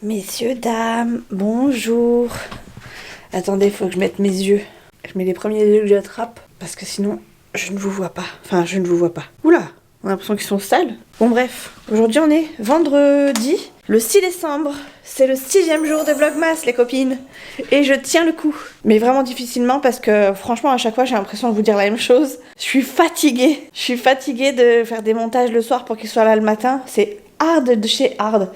Messieurs, dames, bonjour. Attendez, faut que je mette mes yeux. Je mets les premiers yeux que j'attrape, parce que sinon, je ne vous vois pas. Enfin, je ne vous vois pas. Oula, on a l'impression qu'ils sont sales. Bon bref, aujourd'hui on est vendredi, le 6 décembre. C'est le 6e jour de Vlogmas, les copines. Et je tiens le coup. Mais vraiment difficilement, parce que franchement, à chaque fois, j'ai l'impression de vous dire la même chose. Je suis fatiguée. Je suis fatiguée de faire des montages le soir pour qu'ils soient là le matin. C'est hard de chez hard.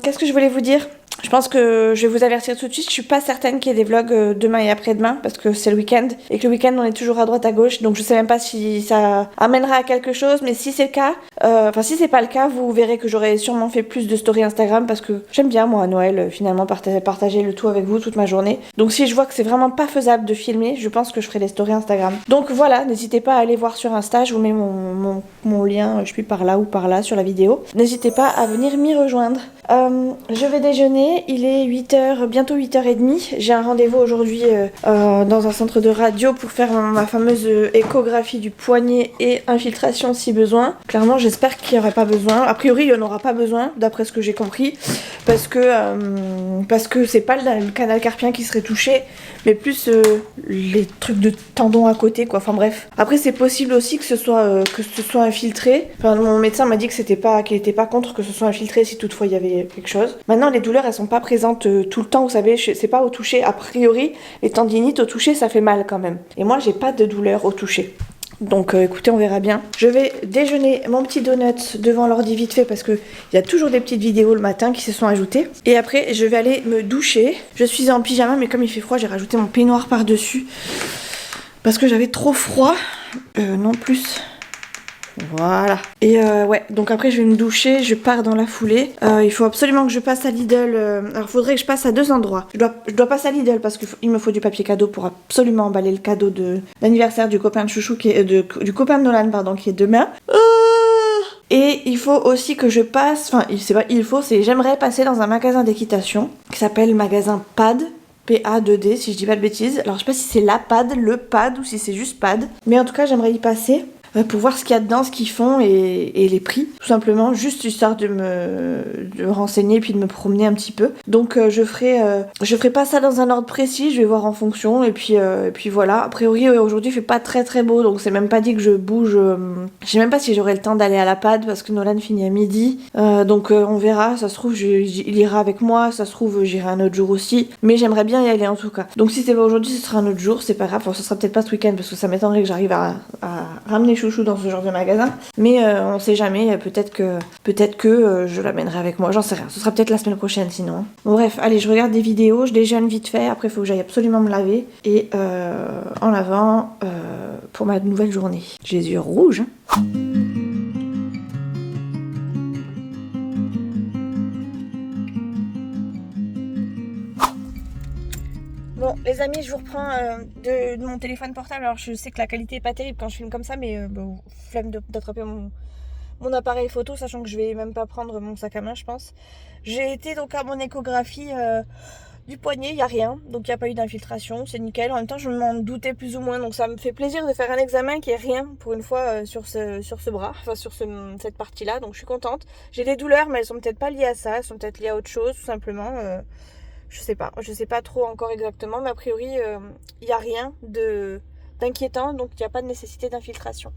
Qu'est-ce que je voulais vous dire ? Je pense que je vais vous avertir tout de suite, je suis pas certaine qu'il y ait des vlogs demain et après-demain parce que c'est le week-end et que le week-end on est toujours à droite à gauche, donc je sais même pas si ça amènera à quelque chose, mais si c'est le cas, si c'est pas le cas, vous verrez que j'aurai sûrement fait plus de stories Instagram parce que j'aime bien moi à Noël finalement partager le tout avec vous toute ma journée. Donc si je vois que c'est vraiment pas faisable de filmer, je pense que je ferai des stories Instagram. Donc voilà, n'hésitez pas à aller voir sur Insta, je vous mets mon lien, je suis par là ou par là sur la vidéo. N'hésitez pas à venir m'y rejoindre. Je vais déjeuner, il est 8h, bientôt 8h30. J'ai un rendez-vous aujourd'hui dans un centre de radio pour faire ma fameuse échographie du poignet et infiltration si besoin. Clairement, j'espère qu'il n'y aurait pas besoin. A priori, il n'y en aura pas besoin, d'après ce que j'ai compris, parce que c'est pas le canal carpien qui serait touché, mais plus les trucs de tendons à côté, quoi. Enfin bref. Après, c'est possible aussi que ce soit infiltré. Enfin, mon médecin m'a dit que qu'il était pas contre que ce soit infiltré si toutefois il y avait quelque chose. Maintenant, les douleurs, elles sont pas présentes tout le temps, vous savez, c'est pas au toucher. A priori, les tendinites au toucher, ça fait mal quand même. Et moi, j'ai pas de douleur au toucher. Donc écoutez, on verra bien. Je vais déjeuner mon petit donut devant l'ordi vite fait parce qu'il y a toujours des petites vidéos le matin qui se sont ajoutées. Et après, je vais aller me doucher. Je suis en pyjama, mais comme il fait froid, j'ai rajouté mon peignoir par-dessus. Parce que j'avais trop froid. Non plus... Voilà. Et ouais, donc après je vais me doucher, je pars dans la foulée. Il faut absolument que je passe à Lidl. Alors faudrait que je passe à 2 endroits. Je dois passer à Lidl parce qu'il me faut du papier cadeau pour absolument emballer le cadeau d'anniversaire du copain de chouchou du copain de Nolan, pardon, qui est demain. Et il faut aussi que je passe, j'aimerais passer dans un magasin d'équitation qui s'appelle magasin PAD. PA2D si je dis pas de bêtises. Alors je sais pas si c'est la PAD, le PAD ou si c'est juste PAD. Mais en tout cas j'aimerais y passer pour voir ce qu'il y a dedans, ce qu'ils font et les prix. Tout simplement, juste histoire de me renseigner puis de me promener un petit peu. Donc je ferai pas ça dans un ordre précis, je vais voir en fonction et puis voilà. A priori aujourd'hui il fait pas très très beau, donc c'est même pas dit que je bouge. Je sais même pas si j'aurai le temps d'aller à la PAD parce que Nolan finit à midi. Donc on verra, ça se trouve il ira avec moi, ça se trouve j'irai un autre jour aussi. Mais j'aimerais bien y aller en tout cas. Donc si c'est pas aujourd'hui, ce sera un autre jour, c'est pas grave. Enfin, ce sera peut-être pas ce week-end parce que ça m'étonnerait que j'arrive à ramener chouchou dans ce genre de magasin, mais on sait jamais, peut-être que je l'amènerai avec moi, j'en sais rien, ce sera peut-être la semaine prochaine sinon. Bon bref, allez, je regarde des vidéos, je déjeune vite fait, après il faut que j'aille absolument me laver, et en avant pour ma nouvelle journée. J'ai les yeux rouges, hein. Bon les amis, je vous reprends de mon téléphone portable. Alors je sais que la qualité est pas terrible quand je filme comme ça, mais flemme d'attraper mon appareil photo, sachant que je vais même pas prendre mon sac à main je pense. J'ai été donc à mon échographie du poignet, il n'y a rien, donc il n'y a pas eu d'infiltration, c'est nickel. En même temps je m'en doutais plus ou moins, donc ça me fait plaisir de faire un examen qui est rien pour une fois sur ce bras, enfin sur cette partie là, donc je suis contente. J'ai des douleurs mais elles sont peut-être pas liées à ça, elles sont peut-être liées à autre chose tout simplement. Je sais pas trop encore exactement, mais a priori, il n'y a rien d'inquiétant, donc il n'y a pas de nécessité d'infiltration.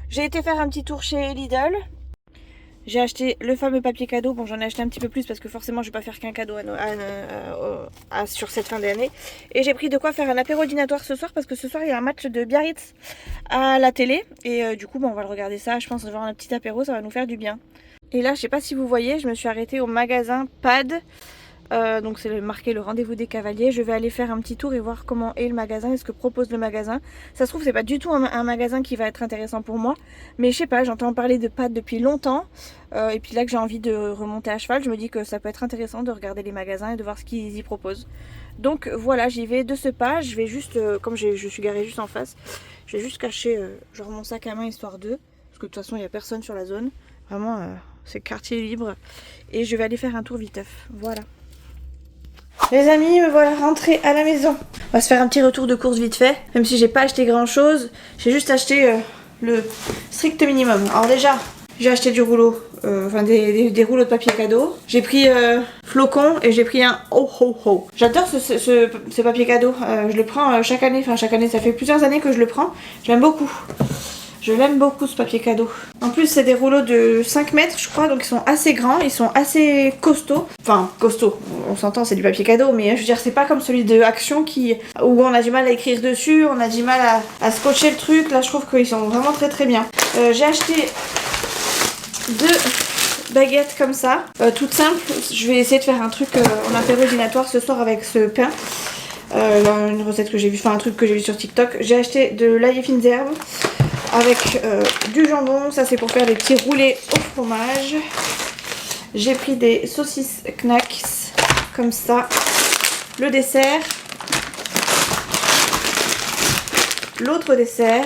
J'ai été faire un petit tour chez Lidl. J'ai acheté le fameux papier cadeau. Bon, j'en ai acheté un petit peu plus parce que forcément, je ne vais pas faire qu'un cadeau sur cette fin d'année. Et j'ai pris de quoi faire un apéro dînatoire ce soir parce que ce soir, il y a un match de Biarritz à la télé. Et du coup, on va le regarder ça. Je pense genre un petit apéro, ça va nous faire du bien. Et là, je sais pas si vous voyez, je me suis arrêtée au magasin PAD. Donc c'est marqué le rendez-vous des cavaliers. Je vais aller faire un petit tour et voir comment est le magasin et ce que propose le magasin. Ça se trouve c'est pas du tout un magasin qui va être intéressant pour moi, mais je sais pas, j'entends parler de PAD depuis longtemps et puis là que j'ai envie de remonter à cheval, je me dis que ça peut être intéressant de regarder les magasins et de voir ce qu'ils y proposent. Donc voilà, j'y vais de ce pas. Je vais juste, comme je suis garée juste en face, je vais juste cacher genre mon sac à main histoire d'eux, parce que de toute façon il n'y a personne sur la zone, vraiment c'est quartier libre, et je vais aller faire un tour viteuf. Voilà. Les amis, me voilà rentrée à la maison. On va se faire un petit retour de course vite fait. Même si j'ai pas acheté grand chose, j'ai juste acheté le strict minimum. Alors déjà, J'ai acheté du rouleau, enfin des rouleaux de papier cadeau. J'ai pris flocon et j'ai pris un oh ho ho. J'adore ce papier cadeau. Je le prends chaque année, enfin chaque année, ça fait plusieurs années que je le prends. Je l'aime beaucoup. Je l'aime beaucoup ce papier cadeau. En plus c'est des rouleaux de 5 mètres je crois, donc ils sont assez grands, ils sont assez costauds. Enfin costauds, on s'entend c'est du papier cadeau, mais je veux dire c'est pas comme celui de Action où on a du mal à écrire dessus, on a du mal à scotcher le truc. Là je trouve qu'ils sont vraiment très très bien. J'ai acheté 2 baguettes comme ça, toutes simples. Je vais essayer de faire un truc en apéro dînatoire ce soir avec ce pain. Une recette que j'ai vue, enfin un truc que j'ai vu sur TikTok. J'ai acheté de l'ail et fines herbes avec du jambon, ça c'est pour faire des petits roulés au fromage. J'ai pris des saucisses knacks comme ça. Le dessert, l'autre dessert,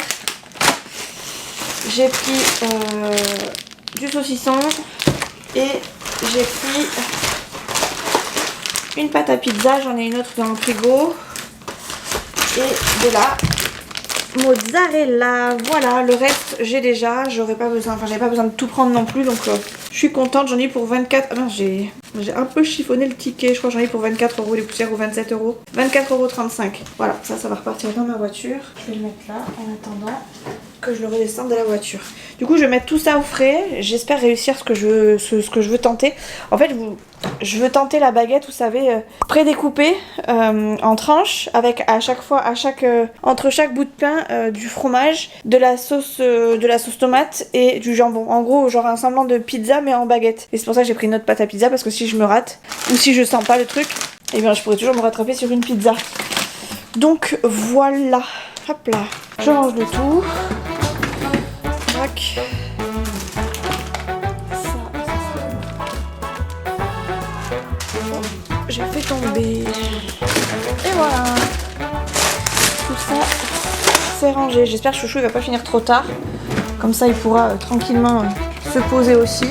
j'ai pris du saucisson et j'ai pris une pâte à pizza, j'en ai une autre dans le frigo et de la mozzarella. Voilà, le reste j'ai déjà, j'aurais pas besoin, enfin j'avais pas besoin de tout prendre non plus, donc je suis contente. J'en ai pour 24, ah non, j'ai un peu chiffonné le ticket, je crois que j'en ai pour 24 € les poussières ou 27 €, 24,35 €. Voilà, ça va repartir dans ma voiture, je vais le mettre là en attendant que je le redescende de la voiture. Du coup je vais mettre tout ça au frais, j'espère réussir ce que je veux tenter. En fait je veux tenter la baguette, vous savez, prédécoupée en tranches, avec entre chaque bout de pain du fromage, de la sauce tomate et du jambon. En gros genre un semblant de pizza mais en baguette. Et c'est pour ça que j'ai pris une autre pâte à pizza, parce que si je me rate ou si je sens pas le truc, eh bien je pourrais toujours me rattraper sur une pizza. Donc voilà, hop là, je range le tout. Tac. J'ai fait tomber. Et voilà. Tout ça, c'est rangé. J'espère que Chouchou il va pas finir trop tard. Comme ça, il pourra tranquillement se poser aussi.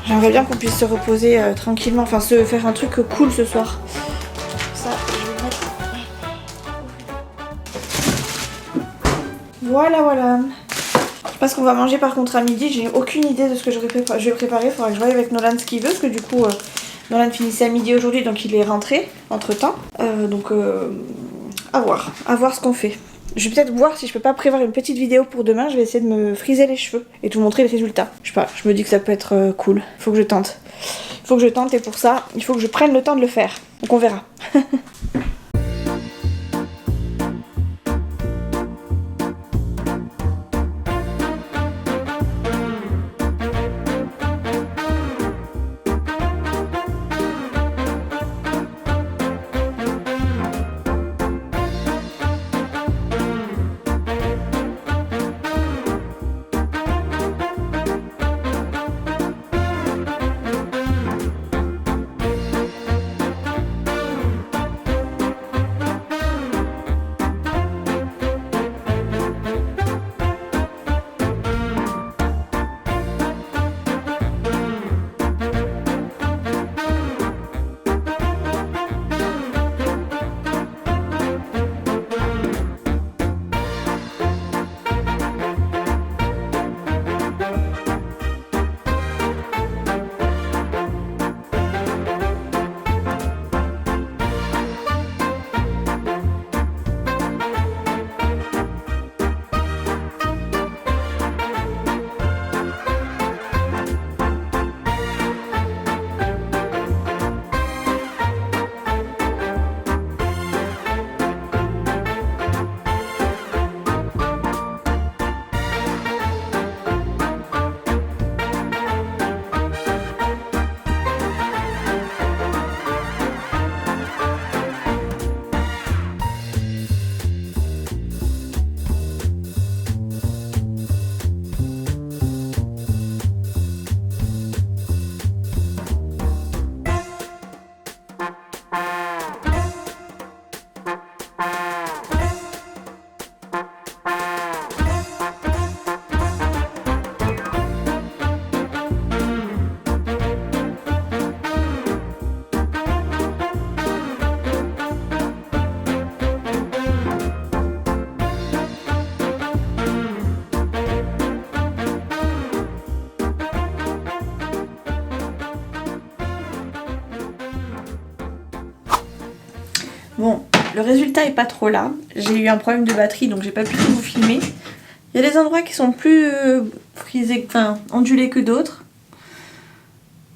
J'aimerais bien qu'on puisse se reposer tranquillement. Enfin, se faire un truc cool ce soir. Ça, je vais mettre. Voilà. Je pense qu'on va manger par contre à midi. J'ai aucune idée de ce que je vais préparer. Il faudra que je voie avec Nolan ce qu'il veut, parce que du coup Nolan finissait à midi aujourd'hui, donc il est rentré entre temps. À voir ce qu'on fait. Je vais peut-être voir si je peux pas prévoir une petite vidéo pour demain. Je vais essayer de me friser les cheveux et de vous montrer le résultat. Je sais pas, je me dis que ça peut être cool. Faut que je tente. Et pour ça, il faut que je prenne le temps de le faire. Donc on verra. résultat est pas trop là. J'ai eu un problème de batterie donc j'ai pas pu tout vous filmer. Il y a des endroits qui sont plus frisés, enfin ondulés que d'autres.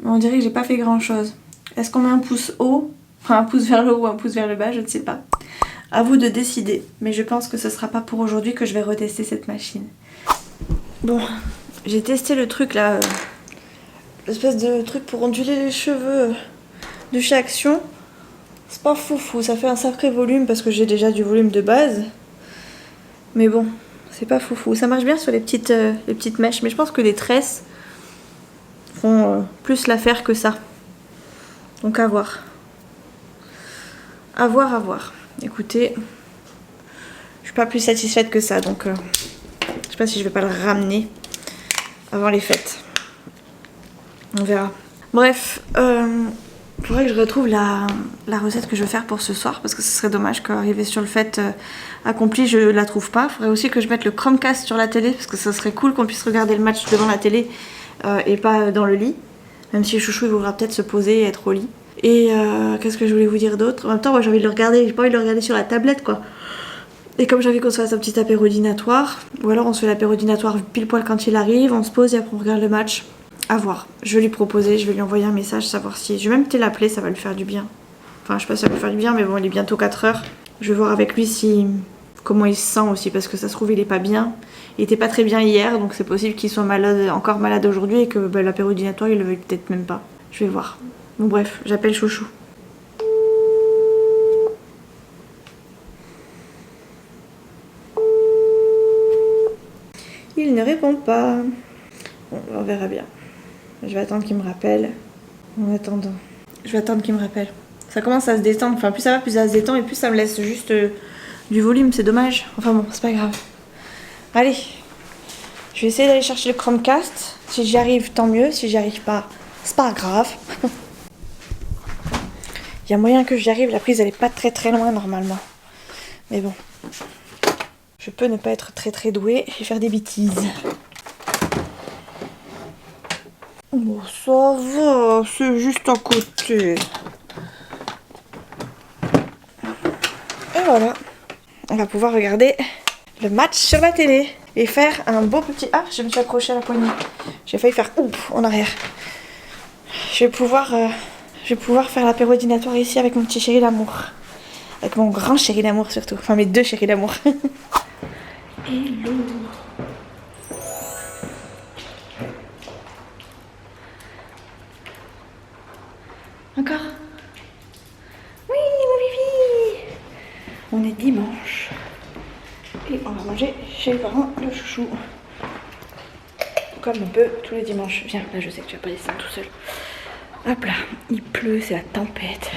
On dirait que j'ai pas fait grand chose. Est-ce qu'on met un pouce haut, enfin un pouce vers le haut ou un pouce vers le bas, je ne sais pas. À vous de décider. Mais je pense que ce sera pas pour aujourd'hui que je vais retester cette machine. Bon, j'ai testé le truc là. L'espèce de truc pour onduler les cheveux de chez Action. C'est pas foufou, ça fait un sacré volume parce que j'ai déjà du volume de base. Mais bon, c'est pas foufou. Ça marche bien sur les petites mèches, mais je pense que les tresses font plus l'affaire que ça. Donc à voir. À voir, à voir. Écoutez, je suis pas plus satisfaite que ça, donc je sais pas si je vais pas le ramener avant les fêtes. On verra. Bref, faudrait que je retrouve la recette que je veux faire pour ce soir parce que ce serait dommage qu'arriver sur le fait accompli je la trouve pas. Faudrait aussi que je mette le Chromecast sur la télé parce que ça serait cool qu'on puisse regarder le match devant la télé et pas dans le lit. Même si Chouchou il voudra peut-être se poser et être au lit. Et qu'est-ce que je voulais vous dire d'autre? En même temps moi j'ai envie de le regarder, j'ai pas envie de le regarder sur la tablette quoi. Et comme j'ai envie qu'on se fasse un petit apéro dînatoire, ou alors on se fait l'apéro dînatoire pile poil quand il arrive, on se pose et après on regarde le match. À voir. Je vais lui proposer, je vais lui envoyer un message, savoir si... Je vais même peut-être l'appeler, ça va lui faire du bien. Enfin, je sais pas si ça va lui faire du bien, mais bon, il est bientôt 4 heures. Je vais voir avec lui si... comment il se sent aussi, parce que ça se trouve, il est pas bien. Il était pas très bien hier, donc c'est possible qu'il soit malade, encore malade aujourd'hui et que l'apéro dînatoire, il le veuille peut-être même pas. Je vais voir. Bon bref, j'appelle Chouchou. Il ne répond pas. Bon, on verra bien. Je vais attendre qu'il me rappelle. En attendant, je vais attendre qu'il me rappelle. Ça commence à se détendre. Enfin, plus ça va, plus ça se détend et plus ça me laisse juste du volume. C'est dommage. Enfin bon, c'est pas grave. Allez. Je vais essayer d'aller chercher le Chromecast. Si j'y arrive, tant mieux. Si j'y arrive pas, c'est pas grave. Il y a moyen que j'y arrive. La prise, elle est pas très très loin normalement. Mais bon. Je peux ne pas être très très douée et faire des bêtises. Bon, ça va, c'est juste à côté. Et voilà, on va pouvoir regarder le match sur la télé et faire un beau petit... Ah, je me suis accrochée à la poignée. J'ai failli faire oups en arrière. Je vais pouvoir faire l'apéro dînatoire ici avec mon petit chéri d'amour. Avec mon grand chéri d'amour surtout. Enfin, mes deux chéris d'amour. Hello. Encore? Oui, mon Vivi! On est dimanche. Et on va manger chez les parents le chouchou. Comme on peut tous les dimanches. Viens, là je sais que tu vas pas descendre tout seul. Hop là, il pleut, c'est la tempête.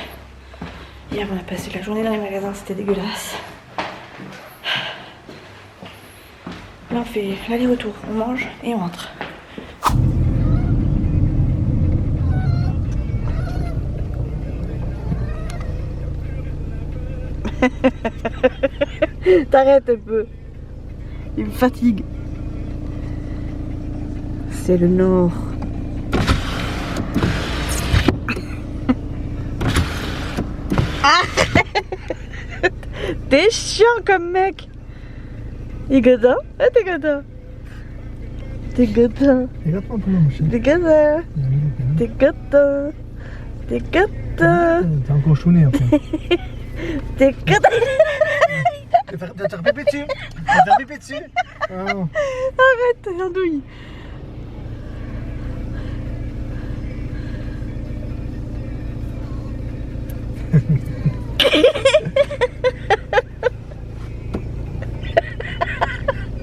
Hier on a passé la journée dans les magasins, c'était dégueulasse. Là on fait l'aller-retour, on mange et on rentre. T'arrêtes un peu. Il me fatigue. C'est le Nord. Ah. T'es chiant comme mec. Il est content? Ah, t'es content? T'es content? T'es content? T'es content? T'es content? T'es encore chouné après. T'es content? T'as repépé dessus? T'as repépé dessus? Oh. Arrête, l'andouille.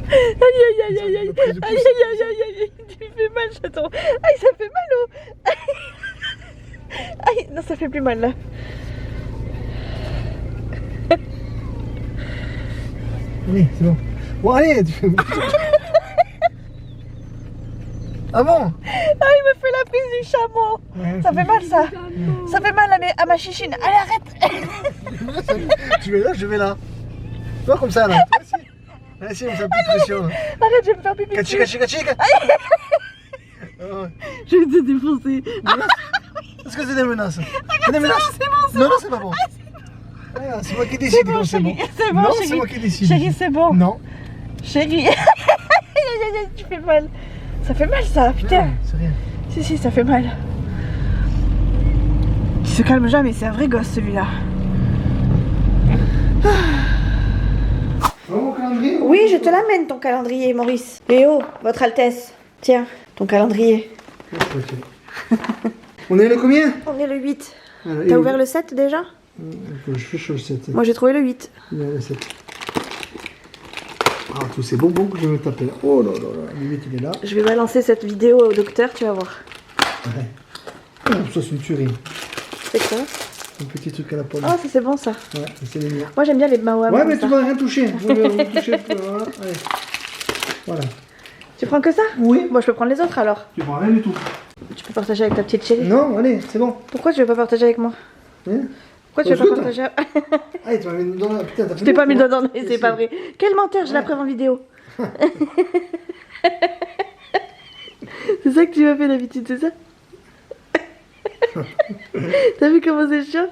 Aïe aïe aïe aïe aïe aïe aïe aïe aïe aïe, tu me fais mal chaton. Aïe ça fait mal oh. Aïe non ça fait plus mal là. Oui c'est bon. Bon allez tu fais... Ah bon? Ah il me fait la prise du chameau. Ouais, ça fait mal ça. Ça fait mal à ma chichine. Allez arrête. Tu vais là, je vais là. Toi comme ça là. Toi aussi. Allez si on fait plus de pression. Arrête je vais me faire pipi. Cachi cachi cachi. Je vais te défoncer. Est-ce que c'est des menaces? C'est des menaces? Non, non, c'est pas bon. Ah, c'est moi qui décide quand c'est bon. C'est bon, Non, chérie. c'est moi qui décide. Chérie, c'est bon. Non. Chérie. Tu fais mal. Ça fait mal ça, putain. Non, c'est rien. Si, ça fait mal. Il se calme jamais, c'est un vrai gosse celui-là. Mon calendrier. Oui, je te l'amène ton calendrier, Maurice. Eh oh, votre Altesse. Tiens, ton calendrier. On est le combien? On est le 8. Voilà, T'as ouvert le 7 déjà? Je fais chaud le 7. Moi j'ai trouvé le 8. Il y a le 7. Ah, tous ces bonbons que je vais me taper là. Oh là là là, le 8 il est là. Je vais balancer cette vidéo au docteur, tu vas voir. Ouais. Oh, ça c'est une tuerie. C'est quoi? Un petit truc à la pomme. Oh, ça c'est bon ça. Ouais, c'est les miens. Moi j'aime bien les Mawam. Ouais, comme mais ça. tu vas rien toucher. Vous allez rien toucher. Voilà. Allez. Voilà. Tu prends que ça? Oui. Moi je peux prendre les autres alors. Tu prends rien du tout. Tu peux partager avec ta petite chérie. Non, allez, c'est bon. Pourquoi tu veux pas partager avec moi? Hein? Pourquoi tu veux Parce pas que partager Allez, tu m'as mis dans la... Putain, t'as fait Je t'ai pas mis beaucoup, le doigt dans le hein. nez, c'est pas vrai. Quel menteur, j'ai la preuve en vidéo. C'est ça que tu m'as fait d'habitude, c'est ça? T'as vu comment c'est chiant?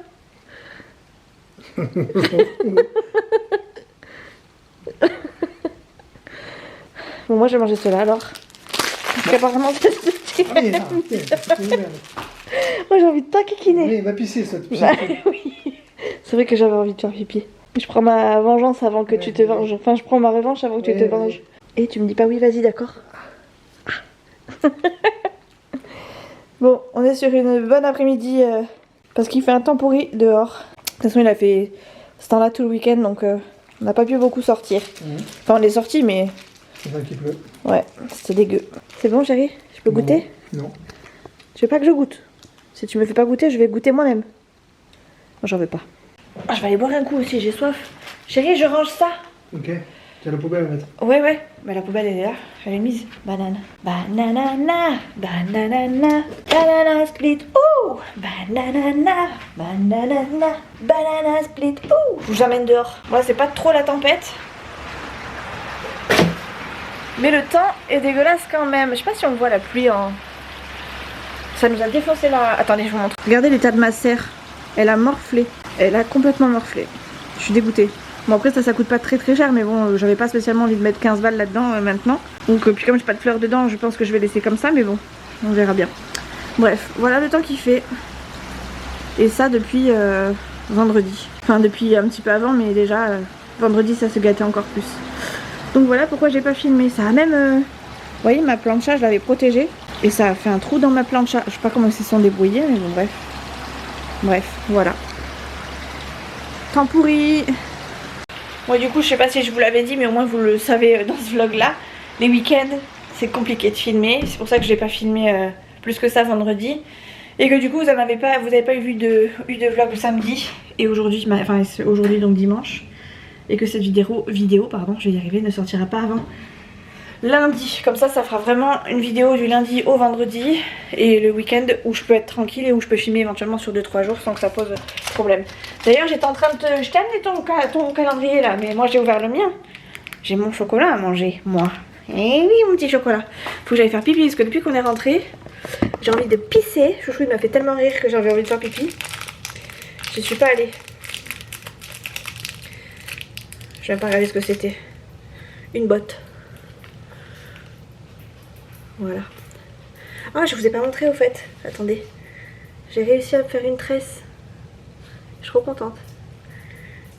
Bon, moi je vais manger cela alors. Parce qu'apparemment c'est ce que Allez, là, tiens, c'est une merde. Moi j'ai envie de t'enquiquiner. Allez, va pisser, ça te pousse. Bah, oui. C'est vrai que j'avais envie de faire pipi. Je prends ma vengeance avant que tu te venges. Enfin, je prends ma revanche avant que tu te venges. Et tu me dis pas oui, vas-y, d'accord. Bon, on est sur une bonne après-midi parce qu'il fait un temps pourri dehors. De toute façon, il a fait ce temps-là tout le week-end, donc on n'a pas pu beaucoup sortir. Enfin, on est sorti, mais C'est ça qui pleut. ouais, c'était dégueu. C'est bon, chérie? Je peux goûter? Non. Tu veux pas que je goûte? Si tu me fais pas goûter, je vais goûter moi-même. Moi, j'en veux pas. Ah, je vais aller boire un coup aussi, j'ai soif. Chérie, je range ça. Ok. Tu as la poubelle à mettre. Ouais. Mais la poubelle, elle est là. Elle est mise. Banane. Bananana. Bananana. Banana split. Ouh. Bananana. Bananana. Banana split. Ouh. Je vous amène dehors. Moi, c'est pas trop la tempête. Mais le temps est dégueulasse quand même. Je sais pas si on voit la pluie en... Ça nous a défoncé la... Attendez, je vous montre. Regardez l'état de ma serre. Elle a morflé. Elle a complètement morflé. Je suis dégoûtée. Bon après ça coûte pas très cher, mais bon j'avais pas spécialement envie de mettre 15 balles là-dedans maintenant. Donc puis comme j'ai pas de fleurs dedans, je pense que je vais laisser comme ça, mais bon, on verra bien. Bref, voilà le temps qu'il fait. Et ça depuis vendredi. Enfin depuis un petit peu avant, mais déjà vendredi ça se gâtait encore plus. Donc voilà pourquoi j'ai pas filmé. Ça a même... Vous voyez ma plancha, je l'avais protégée. Et ça a fait un trou dans ma plancha. Je sais pas comment ils se sont débrouillés, mais bon bref. Bref, voilà. Temps pourri. Bon du coup je sais pas si je vous l'avais dit, mais au moins vous le savez dans ce vlog là. Les week-ends c'est compliqué de filmer. C'est pour ça que je n'ai pas filmé plus que ça vendredi. Et que du coup vous n'avez pas eu de vlog le samedi. Et aujourd'hui, enfin aujourd'hui donc dimanche. Et que cette vidéo pardon, je vais y arriver, ne sortira pas avant lundi. Comme ça fera vraiment une vidéo du lundi au vendredi. Et le week-end où je peux être tranquille et où je peux filmer éventuellement sur 2-3 jours sans que ça pose problème. D'ailleurs j'étais en train de te... Je t'ai amené ton calendrier là, mais moi j'ai ouvert le mien. J'ai mon chocolat à manger, moi. Eh oui mon petit chocolat. Faut que j'aille faire pipi parce que depuis qu'on est rentré, j'ai envie de pisser. Chouchou il m'a fait tellement rire que j'avais envie de faire pipi. Je suis pas allée. Je vais pas regarder ce que c'était. Une botte. Voilà. Ah, je vous ai pas montré au fait. Attendez. J'ai réussi à me faire une tresse. Je suis trop contente.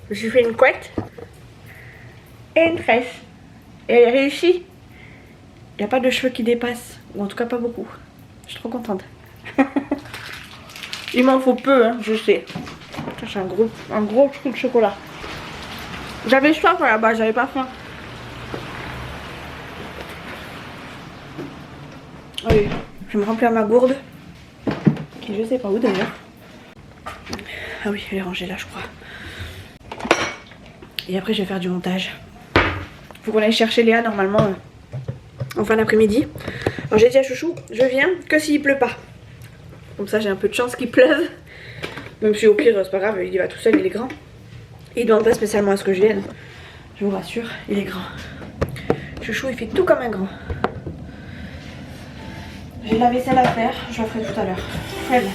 Je me suis fait une couette. Et une tresse. Et elle est réussie. Il n'y a pas de cheveux qui dépassent. Ou en tout cas pas beaucoup. Je suis trop contente. Il m'en faut peu, hein, je sais. C'est un gros truc de chocolat. J'avais soif à la base, j'avais pas faim. Allez, je vais me remplir ma gourde. Qui je sais pas où d'ailleurs. Ah oui, elle est rangée là, je crois. Et après, je vais faire du montage. Faut qu'on aille chercher Léa normalement en fin d'après-midi. Alors j'ai dit à Chouchou, je viens que s'il pleut pas. Comme ça, j'ai un peu de chance qu'il pleuve. Même si au pire, c'est pas grave, il y va tout seul, il est grand. Il ne demande pas spécialement à ce que je vienne. Je vous rassure, il est grand. Chouchou, il fait tout comme un grand. J'ai la vaisselle à faire, je la ferai tout à l'heure. Très bien.